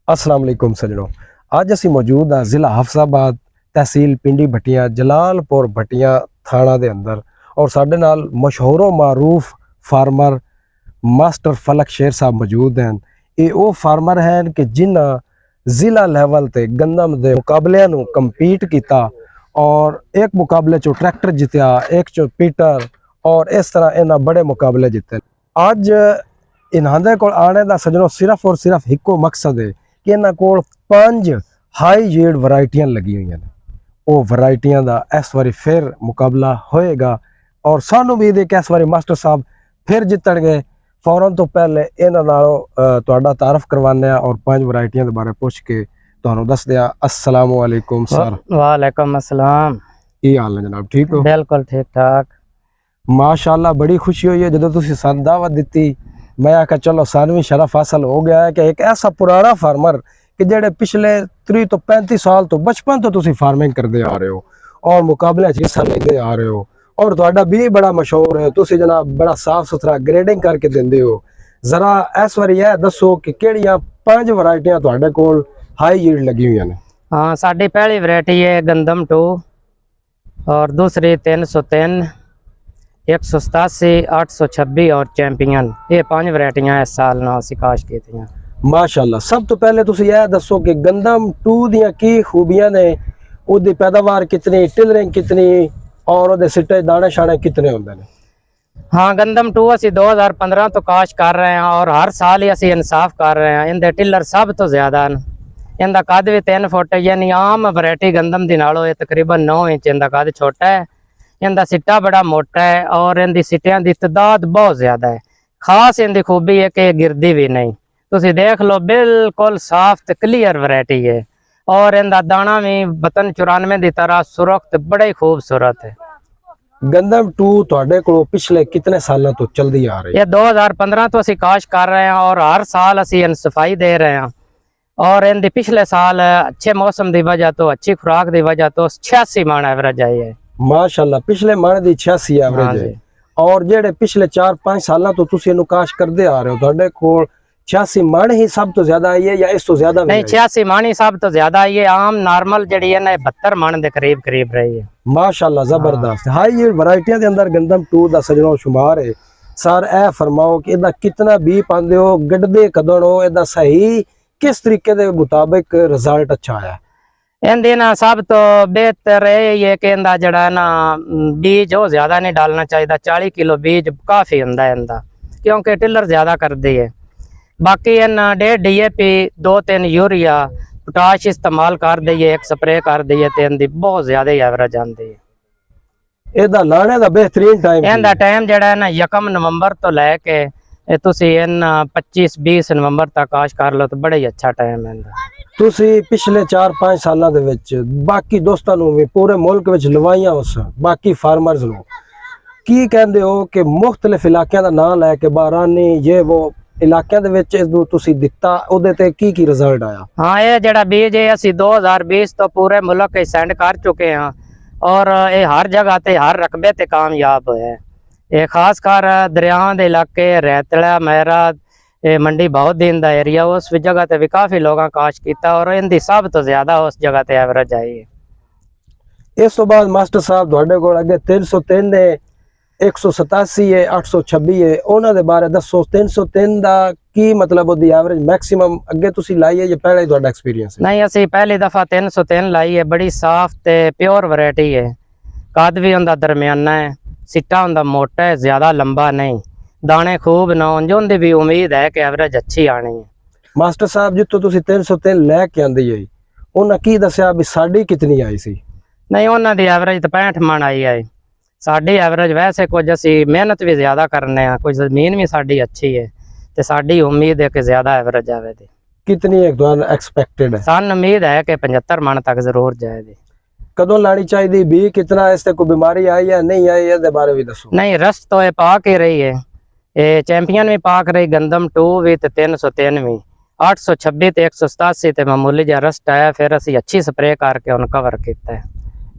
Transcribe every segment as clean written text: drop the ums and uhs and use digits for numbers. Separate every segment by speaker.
Speaker 1: अस्सलाम वालेकुम सजनों। आज असी मौजूद हाँ जिला हफसाबाद तहसील पिंडी भट्टियां जलालपुर भट्टियां थाना दे अंदर और साडे नाल मशहूरो मारूफ फार्मर मास्टर फलक शेर साहब मौजूद हैं। ये वो फार्मर हैं कि जिन्हें जिला लैवल ते गंदम दे मुकाबलियां नू कंपीट किया और एक मुकाबले चो ट्रैक्टर जितया, एक चो पीटर और इस तरह इन्हें बड़े मुकाबले जिते। अज इन्हां कोल आने का सजनों सिर्फ और सिर्फ इको मकसद है कि इन्हां कोल 5 हाई यील्ड वैरायटियां लगी हुई हैं। वो वैरायटियां का इस बारी फिर मुकाबला होएगा और सानू भी इस बारी मास्टर साहब फिर जितणगे। फौरन तो पहले इन्हां नालों तुहाडा तारफ करवाने और 5 वैरायटियां के बारे पुछ के तुहानू दस दिया। अस्सलाम वालेकुम सर।
Speaker 2: वालेकुम अस्सलाम।
Speaker 1: की हाल है जनाब? ठीक हो?
Speaker 2: बिल्कुल ठीक ठाक
Speaker 1: माशाअल्लाह। बड़ी खुशी हुई है जो तुसी सानू दावत दी। मैं आखा चलो सानवी शरफ हासिल हो गया है कि एक ऐसा पुराना फार्मर कि जेडे पिछले 30 तो 35 साल तो बचपन तो तुसी फार्मिंग करते आ रहे हो और मुकाबले हिस्सा लेते आ रहे हो और तुहाडा भी बड़ा मशहूर है। तुसी जनाब बड़ा साफ सुथरा ग्रेडिंग करके देंदे हो। जरा इस बारी यह दसो कि केड़ियां 5 वैरायटियां तुहाडे कोल हाई यील्ड लगी हुई हैं?
Speaker 2: हाँ, साडी पहली वैरायटी है गंदम 2 और दूसरी 303, 187, 826 और चैंपियन। ये 5 वैरायटियां इस साल ना असी काश कीतियां।
Speaker 1: माशाअल्लाह। सब तो पहले तुसी यह दसो कि गंदम 2 दियां की खूबियां ने, उहदी पैदावार कितनी, टिलरिंग कितनी और उहदे सिट्टे दाने शाने कितने होंदे ने?
Speaker 2: हाँ, गंदम 2 असी 2015 तो काश कर रहे हैं और हर साल ही असी इंसाफ कर रहे हैं। इनके टिलर सब तो ज्यादा न। इनका कद भी 3 फुट यानी आम वैरायटी गंदम दी नालों तकरीबन 9 इंच इनका कद छोटा है। इनका सिट्टा बड़ा मोटा है और इनकी सिट्टियां की तादाद बहुत ज्यादा है। खास इनकी खूबी है कि गिरदी भी नहीं। तुसी देख लो बिल्कुल साफ ते क्लीयर वैरायटी है और इनका दाना भी बतन 94 की तरह सुरख बड़ा ही खूबसूरत है।
Speaker 1: गंदम 2 तुहाडे कोल पिछले कितने सालों तो चलदी आ रही है?
Speaker 2: ये 2015 तो असी काश कर रहे हैं और हर साल असी इन सफाई दे रहे हैं और इनकी पिछले साल अच्छे मौसम की वजह तो, अच्छी खुराक की वजह तो 86 मन एवरेज आई है।
Speaker 1: माशाअल्लाह। पिछले मन दी 86 एवरेज है और जेडे पिछले 4-5 सालों तो तुसी इहनू काश करदे आ रहे हो, तुहाडे कोल 86 मन ही सब तो ज्यादा आई है या इस तो ज्यादा?
Speaker 2: नहीं, 86 मन ही सब तो ज्यादा आई है। आम नॉर्मल जड़ी है ना 72 मन के करीब करीब रही है।
Speaker 1: माशाअल्लाह जबरदस्त। हाई यील्ड वैरायटियां दे अंदर गंदम 2 दा सजनों शुमार है। सर ए फरमाओ कि इहदा कितना बी पांदे हो, गड्डदे कदों हो, इहदा सही किस तरीके दे मुताबिक रिजल्ट अच्छा आया?
Speaker 2: इनदी ना सब तो बेहतर है कि इनका जड़ा ना बीज वो ज्यादा नहीं डालना चाहिए। 40 किलो बीज काफी हुंदा है इनका, क्योंकि टिलर ज्यादा करदी है। बाकी इन 1.5 DAP 2-3 यूरिया पोटाश इस्तेमाल कर दईए, एक स्प्रे कर दईए तो इनकी बहुत ज्यादा एवरेज आती है।
Speaker 1: इहदा लाने दा बेहतरीन टाइम
Speaker 2: इनका टाइम जड़ा है ना 1 नवंबर तो लैके तुसी इन 25-20 नवंबर तक काश कर लो तो बड़ा ही अच्छा टाइम है इनका।
Speaker 1: तुसी पिछले 4-5 सालों दे विच बाकी दोस्तां नूं भी पूरे मुल्क विच लवाइयां उस बाकी फार्मर्स नूं की कहंदे हो कि मुख्तलिफ इलाकिਆਂ दा नाम लैके बारानी ये वो इलाकिਆਂ दे विच इस तुसी दित्ता ओदे ते की रिजल्ट आया?
Speaker 2: हाँ, ये जड़ा बीज है असी 2020 तो पूरे मुल्क के सेंड कर चुके हैं और ये हर जगह ते हर रकबे ते कामयाब है। ये खास कर दरियावां दे इलाके रैतला मेरा मंडी बहुत दिन का एरिया उस जगह ते भी काफी लोगों काश किया और इनकी सब तो ज्यादा उस जगह ते एवरेज आई है।
Speaker 1: इस तो बाद मास्टर साहब तुहाडे कोल अगे 303 है, 187 है, 826 है, उन्हां दे बारे दसो। 303 दा की मतलब ओदी एवरेज मैक्सिमम अगे तुसी लाई है या पहले ही तुहाडा एक्सपीरियंस है?
Speaker 2: नहीं, असी पहली दफा 303 लाई है। बड़ी साफ ते प्योर वैरायटी है। कद भी उनका दरमियाना है, सिट्टा उनका मोटा है, ज्यादा लंबा नहीं, दाने खूब ना जो उनकी भी उम्मीद है कि एवरेज अच्छी आनी है।
Speaker 1: मास्टर साहब जितों तुसी 303 लैके आंदी है उन्हां की दस्या भी साडी कितनी आई सी?
Speaker 2: नहीं, उन्हां दी एवरेज तो 65 मन आई है। साडी एवरेज वैसे कुछ असी मेहनत भी ज्यादा करने हैं, कुछ जमीन भी साडी अच्छी है तो साडी उम्मीद है कि ज्यादा एवरेज आवेगी।
Speaker 1: कितनी एक्सपेक्टेड है?
Speaker 2: सन उम्मीद है कि 75 मन तक जरूर जाएगी।
Speaker 1: कदों लानी चाहिए? बी कितना इससे कोई बीमारी आई या नहीं आई ये बारे भी दसो।
Speaker 2: नहीं, रस्ट तो ये पाक ही रही है। ये चैंपियन भी पाक रही, गंदम 2 भी ते 303 भी, 826 ते 187 ते मामूली जिहा रस्ट आया। फिर असी अच्छी स्प्रे करके उन कवर किया है।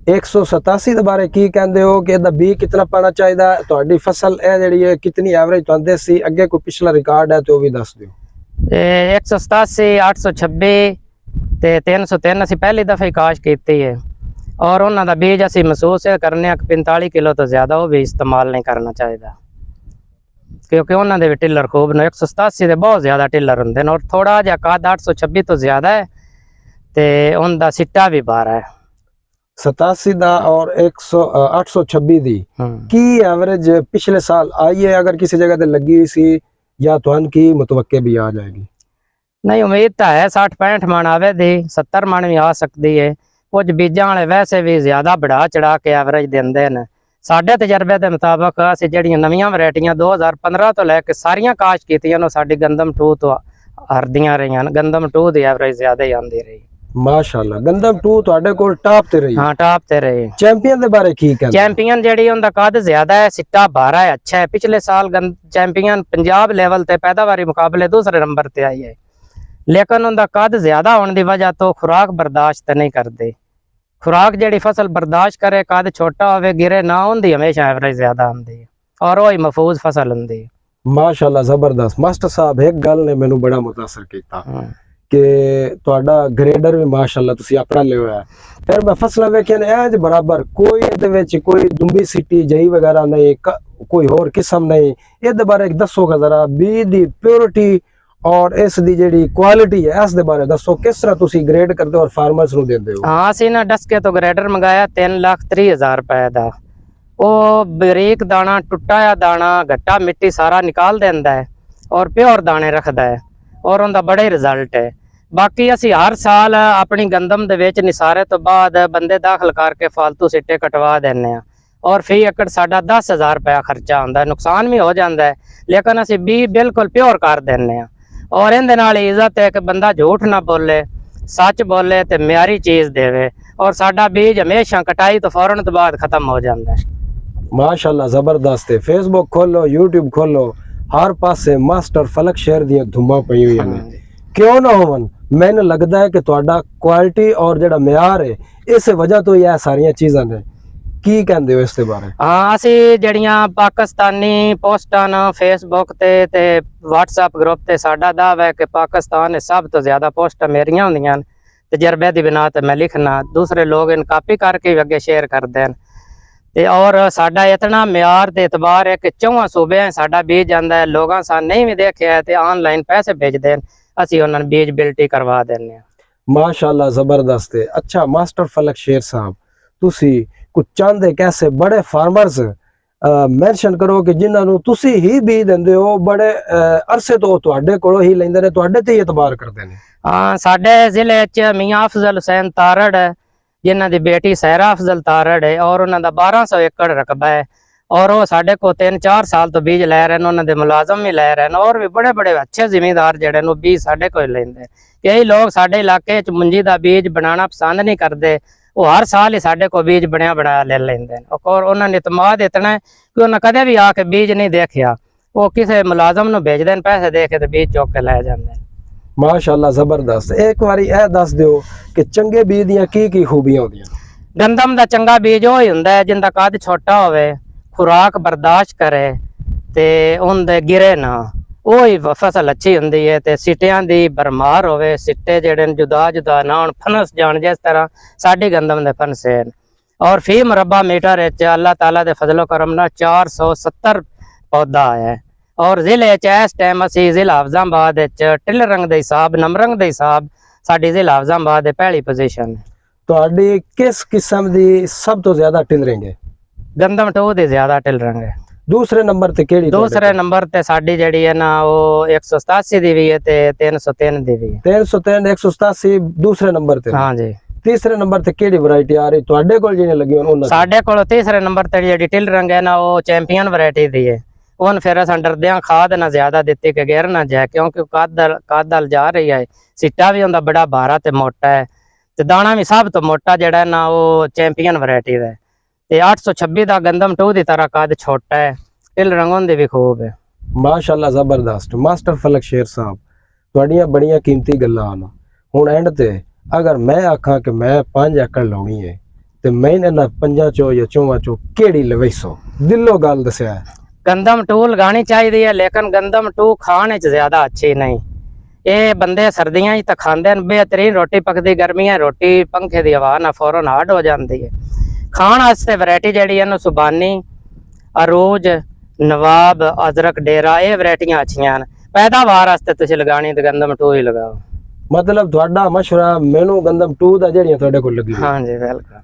Speaker 1: 187 के बारे की कहते हो कि इहदा बी कितना पाना चाहिए? तुहाडी फसल है जिहड़ी है कितनी एवरेज तुहाडे सी? अगे कोई पिछला रिकॉर्ड है तो भी दस दिओ।
Speaker 2: ਇਹ 187 826 ਤੇ 303 ਅਸੀਂ ਪਹਿਲੀ ਦਫਾ ਹੀ ਕਾਸ਼ ਕੀਤੀ ਹੈ ਔਰ ਉਹਨਾਂ ਦਾ ਬੀਜ ਅਸੀਂ ਮਹਿਸੂਸ ਕਰਨੇ ਆ ਕਿ 45 ਕਿਲੋ ਤੋਂ ਜ਼ਿਆਦਾ ਉਹ ਵੀ ਇਸਤੇਮਾਲ ਨਹੀਂ ਕਰਨਾ ਚਾਹੀਦਾ ਕਿਉਂਕਿ ਉਹਨਾਂ ਦੇ ਵੀ ਟਿਲਰ ਖੂਬ ਨੇ 187 ਦੇ ਬਹੁਤ ਜ਼ਿਆਦਾ ਟਿਲਰ ਹੁੰਦੇ ਨੇ ਔਰ ਥੋੜਾ ਜਿਹਾ ਕੱਦ 826 ਤੋਂ ਜ਼ਿਆਦਾ ਹੈ ਤੇ ਉਹਦਾ ਸਿੱਟਾ ਵੀ 12 ਹੈ
Speaker 1: 87 ਦਾ और 826 ਦੀ ਕੀ ਐਵਰੇਜ ਪਿਛਲੇ ਸਾਲ ਆਈ ਹੈ ਅਗਰ ਕਿਸੇ ਜਗ੍ਹਾ ਤੇ ਲੱਗੀ ਹੋਈ ਸੀ ਜਾਂ ਤੁਹਾਨੂੰ ਕੀ ਮੁਤਵੱਕੇ ਵੀ ਆ ਜਾਏਗੀ
Speaker 2: ਨਹੀਂ ਉਮੀਦ ਤਾਂ ਹੈ 60 65 ਮਣ ਆਵੇ ਦੀ 70 ਮਣ ਵੀ ਆ ਸਕਦੀ ਹੈ ਕੁਝ ਬੀਜਾਂ ਵਾਲੇ ਵੈਸੇ ਵੀ ਜ਼ਿਆਦਾ ਬੜਾ ਚੜਾ ਕੇ ਐਵਰੇਜ ਦਿੰਦੇ ਨੇ ਸਾਡੇ ਤਜਰਬੇ ਦੇ ਮੁਤਾਬਕ ਅਸੀਂ ਜਿਹੜੀਆਂ ਨਵੀਆਂ ਵੈਰਾਈਟੀਆਂ 2015 ਤੋਂ ਲੈ ਕੇ ਸਾਰੀਆਂ ਕਾਸ਼ ਕੀਤੀਆਂ ਨੇ ਸਾਡੀ ਗੰਦਮ 2 ਤੋਂ ਹਰਦੀਆਂ ਰਹੀਆਂ ਗੰਦਮ 2 ਦੀ ਐਵਰੇਜ ਜ਼ਿਆਦਾ ਹੀ ਆਉਂਦੀ ਰਹੀ
Speaker 1: ਮਾਸ਼ਾਅੱਲਾ ਗੰਦਮ 2 ਤੁਹਾਡੇ ਕੋਲ ਟਾਪ ਤੇ ਰਹੀ
Speaker 2: ਹਾਂ ਟਾਪ ਤੇ ਰਹੀ
Speaker 1: ਚੈਂਪੀਅਨ ਦੇ ਬਾਰੇ ਕੀ ਕਹਿੰਦੇ
Speaker 2: ਚੈਂਪੀਅਨ ਜਿਹੜੀ ਉਹਦਾ ਕੱਦ ਜ਼ਿਆਦਾ ਹੈ ਸਿੱਟਾ 12 ਹੈ ਅੱਛਾ ਹੈ ਪਿਛਲੇ ਸਾਲ ਚੈਂਪੀਅਨ ਪੰਜਾਬ ਲੈਵਲ ਤੇ ਪੈਦਾਵਾਰੀ ਮੁਕਾਬਲੇ ਦੂਸਰੇ ਨੰਬਰ ਤੇ ਆਈ ਹੈ ਲੇਕਿਨ ਉਹਦਾ ਕੱਦ ਜ਼ਿਆਦਾ ਹੋਣ ਦੀ ਵਜ੍ਹਾ ਤੋਂ ਖੁਰਾਕ ਬਰਦਾਸ਼ਤ ਨਹੀਂ ਕਰਦੇ ਖੁਰਾਕ ਜਿਹੜੀ ਫਸਲ ਬਰਦਾਸ਼ਤ ਕਰੇ ਕੱਦ ਛੋਟਾ ਹੋਵੇ ਗਿਰੇ ਨਾ ਹੁੰਦੀ ਹਮੇਸ਼ਾ ਐਵਰੇਜ ਜ਼ਿਆਦਾ ਆਉਂਦੀ ਹੈ ਔਰ ਉਹ ਹੀ ਮਹਿਫੂਜ਼ ਫਸਲ ਹੁੰਦੀ ਹੈ
Speaker 1: ਮਾਸ਼ਾਅੱਲਾ ਜ਼ਬਰਦਸਤ ਮਾਸਟਰ ਸਾਹਿਬ ਇੱਕ ਗੱਲ ਨੇ ਮੈਨੂੰ ਬੜਾ ਮੁਤਾਸਰ ਕੀਤਾ ਕਿ ਤੁਹਾਡਾ ਗ੍ਰੇਡਰ ਵੀ ਮਾਸ਼ਾਅੱਲਾ ਤੁਸੀਂ ਆਪਣਾ ਲਿਆ ਹੋਇਆ ਫਿਰ ਮੈਂ ਫਸਲਾਂ ਵੇਖੀਆਂ ਨੇ ਐਜ ਬਰਾਬਰ ਕੋਈ ਇਹਦੇ ਵਿੱਚ ਕੋਈ ਦੁੰਬੀ ਸਿੱਟੀ ਜਈ ਵਗੈਰਾ ਨਹੀਂ ਕੋਈ ਹੋਰ ਕਿਸਮ ਨਹੀਂ ਇਹਦੇ ਬਾਰੇ ਦੱਸੋਗਾ ਜ਼ਰਾ ਬੀਜ ਦੀ ਪਿਓਰਿਟੀ ਔਰ ਇਸ ਦੀ ਜਿਹੜੀ ਕੁਆਲਿਟੀ ਹੈ ਇਸ ਦੇ ਬਾਰੇ ਦੱਸੋ ਕਿਸ ਤਰ੍ਹਾਂ ਤੁਸੀਂ ਗ੍ਰੇਡ ਕਰਦੇ ਹੋ ਔਰ ਫਾਰਮਰਸ ਨੂੰ ਦਿੰਦੇ ਹੋ
Speaker 2: ਹਾਂ ਅਸੀਂ ਨਾ ਡਸਕੇ ਤੋਂ ਗ੍ਰੇਡਰ ਮੰਗਾਇਆ 3,30,000 ਰੁਪਏ ਦਾ ਉਹ ਬਰੀਕ ਦਾਣਾ ਟੁੱਟਾ ਆ ਦਾਣਾ ਗੱਟਾ ਮਿੱਟੀ ਸਾਰਾ ਨਿਕਾਲ ਦਿੰਦਾ ਹੈ ਔਰ ਪਿਓਰ ਦਾਣੇ ਰੱਖਦਾ ਹੈ ਔਰ ਉਹਦਾ ਬੜਾ ਹੀ ਰਿਜ਼ਲਟ ਹੈ ਬਾਕੀ ਅਸੀਂ ਹਰ ਸਾਲ ਆਪਣੀ ਗੰਦਮ ਦੇ ਵਿੱਚ ਨਿਸਾਰੇ ਤੋਂ ਬਾਅਦ ਬੰਦੇ ਦਾਖਲ ਕਰਕੇ ਫालतू ਸਿੱਟੇ ਕਟਵਾ ਦਿੰਨੇ ਆ ਔਰ ਫੀ ਏਕੜ ਸਾਡਾ 10,000 ਰੁਪਏ ਖਰਚਾ ਹੁੰਦਾ ਨੁਕਸਾਨ ਵੀ ਹੋ ਜਾਂਦਾ ਹੈ ਲੇਕਿਨ ਅਸੀਂ ਵੀ ਬਿਲਕੁਲ ਪਿਓਰ ਕਰ ਦਿੰਨੇ ਆ ਔਰ ਇਹਦੇ ਨਾਲ ਇੱਜ਼ਤ ਹੈ ਕਿ ਬੰਦਾ ਝੂਠ ਨਾ ਬੋਲੇ ਸੱਚ ਬੋਲੇ ਤੇ ਮਿਆਰੀ ਚੀਜ਼ ਦੇਵੇ ਔਰ ਸਾਡਾ ਬੀਜ ਹਮੇਸ਼ਾ ਕਟਾਈ ਤੋਂ ਫੌਰਨ ਤੋਂ ਬਾਅਦ ਖਤਮ ਹੋ ਜਾਂਦਾ ਹੈ
Speaker 1: ਮਾਸ਼ਾਅੱਲਾ ਜ਼ਬਰਦਸਤ ਹੈ ਫੇਸਬੁੱਕ ਖੋਲੋ YouTube ਖੋਲੋ ਹਰ ਪਾਸੇ ਮਾਸਟਰ ਫਲਕ ਸ਼ਹਿਰ ਦੀਆਂ ਧੁੰਮਾਂ ਪਈ ਹੋਈਆਂ ਨੇ ਕਿਉਂ ਨਾ ਹੋਵਨ ਮੈਨੂੰ ਲੱਗਦਾ ਹੈ ਕਿ ਤੁਹਾਡਾ ਕੁਆਲਿਟੀ ਔਰ ਜਿਹੜਾ ਮਿਆਰ ਹੈ ਇਸੇ ਵਜ੍ਹਾ ਤੋਂ ਹੀ ਇਹ ਸਾਰੀਆਂ ਚੀਜ਼ਾਂ ਨੇ ਕੀ ਕਹਿੰਦੇ ਹੋ ਇਸ ਦੇ ਬਾਰੇ
Speaker 2: ਹਾਂ ਅਸੀਂ ਜਿਹੜੀਆਂ ਪਾਕਿਸਤਾਨੀ ਪੋਸਟਾਂ ਨਾ ਫੇਸਬੁੱਕ ਤੇ WhatsApp ਗਰੁੱਪ ਤੇ ਸਾਡਾ ਦਾਅਵਾ ਹੈ ਕਿ ਪਾਕਿਸਤਾਨ ਸਭ ਤੋਂ ਜ਼ਿਆਦਾ ਪੋਸਟਾਂ ਮੇਰੀਆਂ ਹੁੰਦੀਆਂ ਨੇ ਤਜਰਬੇ ਦੀ ਬਿਨਾ ਤੇ ਮੈਂ ਲਿਖਣਾ ਦੂਸਰੇ ਲੋਕ ਇਨ ਕਾਪੀ ਕਰਕੇ ਅੱਗੇ ਸ਼ੇਅਰ ਕਰਦੇ ਨੇ ਤੇ ਔਰ ਸਾਡਾ ਇਤਨਾ ਮਿਆਰ ਤੇ ਇਤਬਾਰ ਹੈ ਕਿ ਚੌਹਾਂ ਸੂਬਿਆਂ ਸਾਡਾ ਬੀਜ ਜਾਂਦਾ ਹੈ ਲੋਕਾਂ ਸਾਂ ਨਹੀਂ ਵੀ ਦੇਖਿਆ ਤੇ ਆਨਲਾਈਨ ਪੈਸੇ ਭੇਜਦੇ ਨੇ ਅਸੀਂ ਉਹਨਾਂ ਨੂੰ ਬੀਜ ਬਿਲਟੀ ਕਰਵਾ ਦਿੰਦੇ ਹਾਂ
Speaker 1: ਮਾਸ਼ਾਅੱਲਾ ਜ਼ਬਰਦਸਤ ਹੈ ਅੱਛਾ ਮਾਸਟਰ ਫਲਕ ਸ਼ੇਰ ਸਾਹਿਬ ਤੁਸੀਂ ਕੁਝ ਚੰਦ ਇੱਕ ਐਸੇ ਬੜੇ ਫਾਰਮਰਸ ਮੈਂਸ਼ਨ ਕਰੋ ਕਿ ਜਿਨ੍ਹਾਂ ਨੂੰ ਤੁਸੀਂ ਹੀ ਬੀਜ ਦਿੰਦੇ ਹੋ ਬੜੇ ਅਰਸੇ ਤੋਂ ਤੁਹਾਡੇ ਕੋਲੋਂ ਹੀ ਲੈਂਦੇ ਨੇ ਤੁਹਾਡੇ ਤੇ ਹੀ ਇਤਬਾਰ ਕਰਦੇ ਨੇ
Speaker 2: ਹਾਂ ਸਾਡੇ ਜ਼ਿਲ੍ਹੇ 'ਚ ਮੀਆਂ ਅਫਜ਼ਲ ਹੁਸੈਨ ਤਾਰੜ ਹੈ ਜਿਨ੍ਹਾਂ ਦੀ ਬੇਟੀ ਸਹਿਰਾ ਅਫਜ਼ਲ ਤਾਰੜ ਹੈ ਔਰ ਉਹਨਾਂ ਦਾ 1200 ਏਕੜ ਰਕਬਾ ਹੈ ਔਰ ਉਹ ਸਾਡੇ ਕੋਲ 3-4 ਸਾਲ ਤੋਂ ਬੀਜ ਲੈ ਰਹੇ ਨੇ ਉਹਨਾਂ ਦੇ ਮੁਲਾਜ਼ਮ ਵੀ ਲੈ ਰਹੇ ਨੇ ਔਰ ਵੀ ਬੜੇ ਬੜੇ ਅੱਛੇ ਜ਼ਿਮੀਂਦਾਰ ਜਿਹੜੇ ਨੂੰ ਬੀਜ ਸਾਡੇ ਕੋਲ ਲੈਂਦੇ ਕਈ ਲੋਕ ਸਾਡੇ ਇਲਾਕੇ 'ਚ ਮੁੰਜੀ ਦਾ ਬੀਜ ਬਣਾਉਣਾ ਪਸੰਦ ਨਹੀਂ ਕਰਦੇ ਉਹ ਹਰ ਸਾਲ ਹੀ ਸਾਡੇ ਕੋਲ ਬੀਜ ਬਣਾਇਆ ਲੈ ਲੈਂਦੇ ਨੇ ਔਰ ਉਹਨਾਂ ਨੇ ਇਤਮਾਦ ਇਤਨਾ ਕਿ ਉਹਨਾਂ ਕਦੇ ਵੀ ਆ ਕੇ ਬੀਜ ਨਹੀਂ ਦੇਖਿਆ ਉਹ ਕਿਸੇ ਮੁਲਾਜ਼ਮ ਨੂੰ ਭੇਜਦੇ ਨੇ ਪੈਸੇ ਦੇ ਕੇ ਤੇ ਬੀਜ ਚੁੱਕ ਕੇ ਲੈ ਜਾਂਦੇ ਨੇ
Speaker 1: ਮਾਸ਼ਾਅੱਲਾ ਜ਼ਬਰਦਸਤ ਇੱਕ ਵਾਰੀ ਇਹ ਦੱਸ ਦਿਓ ਕਿ ਚੰਗੇ ਬੀਜ ਦੀਆਂ ਕੀ ਖੂਬੀਆਂ ਹੁੰਦੀਆਂ
Speaker 2: ਗੰਦਮ ਦਾ ਚੰਗਾ ਬੀਜ ਉਹ ਹੀ ਹੁੰਦਾ ਹੈ ਜਿੰਦਾ ਕੱਦ ਛੋਟਾ ਹੋਵੇ ਖੁਰਾਕ ਬਰਦਾਸ਼ਤ ਕਰੇ ਤੇ ਉਹਦੇ ਗਿਰੇ ਨਾ ਉਹ ਹੀ ਫਸਲ ਅੱਛੀ ਹੁੰਦੀ ਹੈ ਤੇ ਸਿੱਟਿਆਂ ਦੀ ਬਰਮਾਰ ਹੋਵੇ ਸਿੱਟੇ ਜਿਹੜੇ ਜੁਦਾ ਨਾ ਹੋਣ ਫਨਸ ਜਾਣ ਜਿਸ ਤਰ੍ਹਾਂ ਸਾਡੀ ਗੰਦਮ ਦੇ ਫਨਸੇ ਔਰ ਫੀ ਮੁਰੱਬਾ ਮੀਟਰ ਵਿੱਚ ਅੱਲਾਹ ਤਾਲਾ ਦੇ ਫਜ਼ਲੋ ਕਰਮ ਨਾਲ 470 ਪੌਦਾ ਆਇਆ ਹੈ ਔਰ ਜ਼ਿਲ੍ਹੇ 'ਚ ਇਸ ਟਾਈਮ ਅਸੀਂ ਜ਼ਿਲ੍ਹਾ ਹਫਜ਼ਾਬਾਦ ਵਿੱਚ ਟਿਲ ਰੰਗ ਦੇ ਹਿਸਾਬ ਨੰਬਰੰਗ ਦੇ ਹਿਸਾਬ ਸਾਡੀ ਜ਼ਿਲ੍ਹਾ ਹਫਜ਼ਾਬਾਦ ਦੇ ਪਹਿਲੀ ਪੋਜੀਸ਼ਨ ਹੈ ਤੁਹਾਡੀ ਕਿਸ ਕਿਸਮ ਦੀ ਸਭ ਤੋਂ ਜ਼ਿਆਦਾ ਟਿਲ ਰੰਗ ਹੈ ਗੰਦਮ 2 ਦੀ ਜ਼ਿਆਦਾ ਟਿਲ ਰੰਗ ਹੈ दूसरे नंबर ते केड़ी दूसरे नंबर ते साडी जेडी है ना वो 187 दी भी है ते 303 दी भी है 303 187 दूसरे नंबर ते हां जी तीसरे नंबर ते केड़ी वैरायटी आ रही ਤੁਹਾਡੇ ਕੋਲ ਜਿਹਨੇ ਲੱਗੀ ਉਹਨਾਂ ਸਾਡੇ ਕੋਲ ਤੀਸਰੇ ਨੰਬਰ ਤੇ ਜਿਹੜੀ ਟਿਲ ਰੰਗ ਹੈ ਨਾ ਉਹ ਚੈਂਪੀਅਨ ਵੈਰਾਈਟੀ ਦੀ ਹੈ ਉਹਨ ਫਿਰ ਅਸਾਂ ਡਰਦਿਆਂ ਖਾਦ ਨਾ ਜ਼ਿਆਦਾ ਦਿੱਤੀ ਕਿ ਗੈਰ ਨਾ ਜਾਏ ਕਿਉਂਕਿ ਕਾਦਲ ਜਾ ਰਹੀ ਹੈ ਸਿੱਟਾ ਵੀ ਹੁੰਦਾ ਬੜਾ ਭਾਰਾ ਤੇ ਮੋਟਾ ਹੈ ਤੇ ਦਾਣਾ ਵੀ ਸਭ ਤੋਂ ਮੋਟਾ ਜਿਹੜਾ ਨਾ ਉਹ ਚੈਂਪੀਅਨ ਵੈਰਾਈਟੀ ਦਾ ਤੇ 826 ਦਾ ਗੰਦਮ 2 ਦੀ ਤਰ੍ਹਾਂ ਕੱਦ ਛੋਟਾ ਹੈ ਟਿਲ ਰੰਗੋਂ ਦੇ ਵੀ ਖੂਬ ਹੈ ਮਾਸ਼ਾਅੱਲਾ ਜ਼ਬਰਦਸਤ ਮਾਸਟਰ ਫਲਕ ਸ਼ੇਰ ਸਾਹਿਬ ਤੁਹਾਡੀਆਂ ਬੜੀਆਂ ਕੀਮਤੀ ਗੱਲਾਂ ਹਨ ਹੁਣ ਐਂਡ ਤੇ ਅਗਰ ਮੈਂ ਆਖਾਂ ਕਿ ਮੈਂ 5 ਏਕੜ ਲਾਉਣੀ ਹੈ ਤੇ ਮੈਂ ਇਹਨਾਂ 5 ਚੋਂ ਜਾਂ 4 ਚੋਂ ਕਿਹੜੀ ਲਵੇਸੋ ਦਿਲੋਂ ਗੱਲ ਦੱਸਿਆ ਗੰਦਮ 2 ਲਗਾਣੀ ਚਾਹੀਦੀ ਹੈ ਲੇਕਿਨ ਗੰਦਮ 2 ਖਾਣੇ 'ਚ ਜ਼ਿਆਦਾ ਅੱਛੀ ਨਹੀਂ ਇਹ ਬੰਦੇ ਸਰਦੀਆਂ 'ਚ ਤਾਂ ਖਾਂਦੇ ਨੇ, बेहतरीन रोटी पकदी, गर्मियां रोटी पंखे की हवा ना फौरन हार्ड हो जाती है। खाण वास्ते वैरायटी जी है सुबानी, अरूज, नवाब, अजरक, डेरा, ये वैरायटियां अच्छियां हैं। पैदावार वास्ते तुसीं लगानी तो गंदम 2 ही लगाओ।
Speaker 1: मतलब ਤੁਹਾਡਾ ਮਸ਼ਵਰਾ ਮੈਨੂੰ ਗੰਦਮ 2 ਦਾ ਜਿਹੜੀਆਂ ਤੁਹਾਡੇ ਕੋਲ ਲੱਗੀ
Speaker 2: हाँ जी वेलकम।